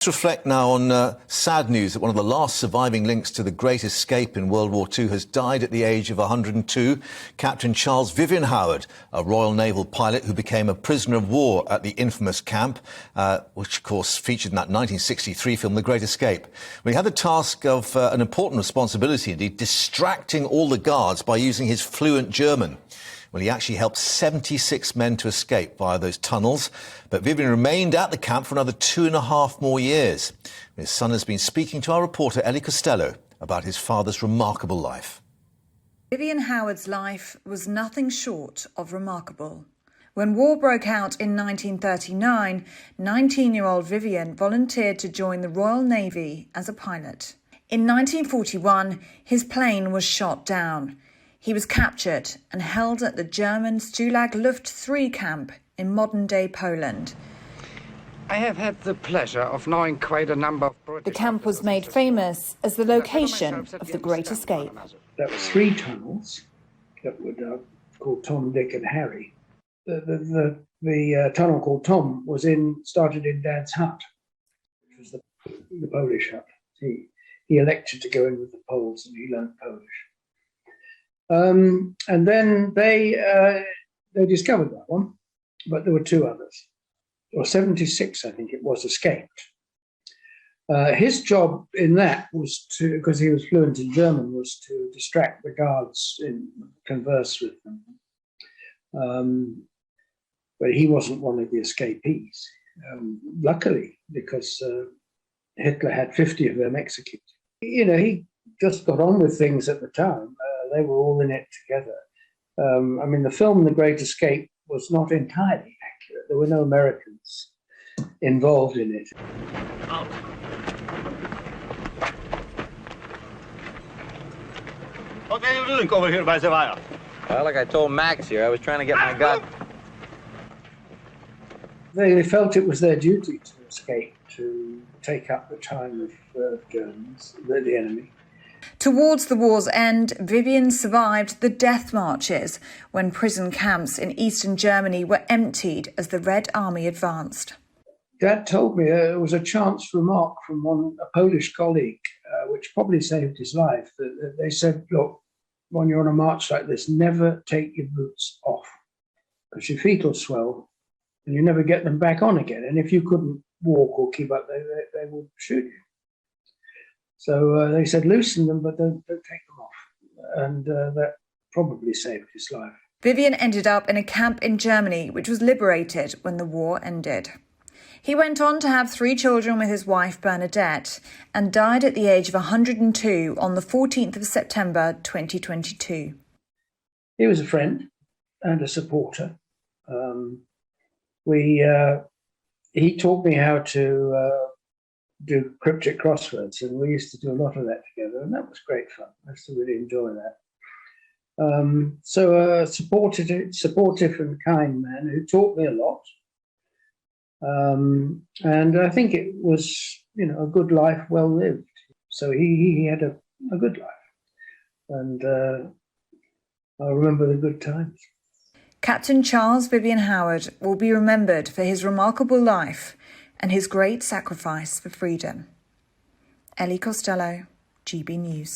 Let's reflect now on sad news that one of the last surviving links to the Great Escape in World War II has died at the age of 102. Captain Charles Vyvyan Howard, a Royal Naval pilot who became a prisoner of war at the infamous camp, which of course featured in that 1963 film, The Great Escape. He had the task of an important responsibility indeed, distracting all the guards by using his fluent German. Well, he actually helped 76 men to escape via those tunnels, but Vyvyan remained at the camp for another 2.5 more years. His son has been speaking to our reporter Ellie Costello about his father's remarkable life. Vyvyan Howard's life was nothing short of remarkable. When war broke out in 1939, 19-year-old Vyvyan volunteered to join the Royal Navy as a pilot. In 1941, his plane was shot down. He was captured and held at the German Stalag Luft III camp in modern-day Poland. I have had the pleasure of knowing quite a number of British... The camp was made famous as the location of the Great Escape. There were 3 tunnels that were called Tom, Dick and Harry. The tunnel called Tom started in Dad's hut, which was the Polish hut. He elected to go in with the Poles and he learned Polish. And then they discovered that one, but there were 2 others, or 76, I think it was, escaped. His job in that was to, because he was fluent in German, was to distract the guards and converse with them. But he wasn't one of the escapees, luckily, because Hitler had 50 of them executed. You know, he just got on with things at the time. They were all in it together. I mean, the film The Great Escape was not entirely accurate. There were no Americans involved in it. Out. What are you doing over here by the wire? Well, like I told Max here, I was trying to get my gun. They felt it was their duty to escape, to take up the time of Germans, the enemy. Towards the war's end, Vyvyan survived the death marches when prison camps in eastern Germany were emptied as the Red Army advanced. Dad told me it was a chance remark from a Polish colleague, which probably saved his life. They said, look, when you're on a march like this, never take your boots off, because your feet will swell and you never get them back on again. And if you couldn't walk or keep up, they would shoot you. So they said, loosen them, but don't take them off. And that probably saved his life. Vyvyan ended up in a camp in Germany, which was liberated when the war ended. He went on to have 3 children with his wife, Bernadette, and died at the age of 102 on the 14th of September, 2022. He was a friend and a supporter. He taught me how to do cryptic crosswords, and we used to do a lot of that together, and that was great fun. I used to really enjoy that. So a supportive and kind man who taught me a lot, and I think it was, you know, a good life well lived. So he had a good life, and I remember the good times. Captain Charles Vyvyan Howard will be remembered for his remarkable life and his great sacrifice for freedom. Ellie Costello, GB News.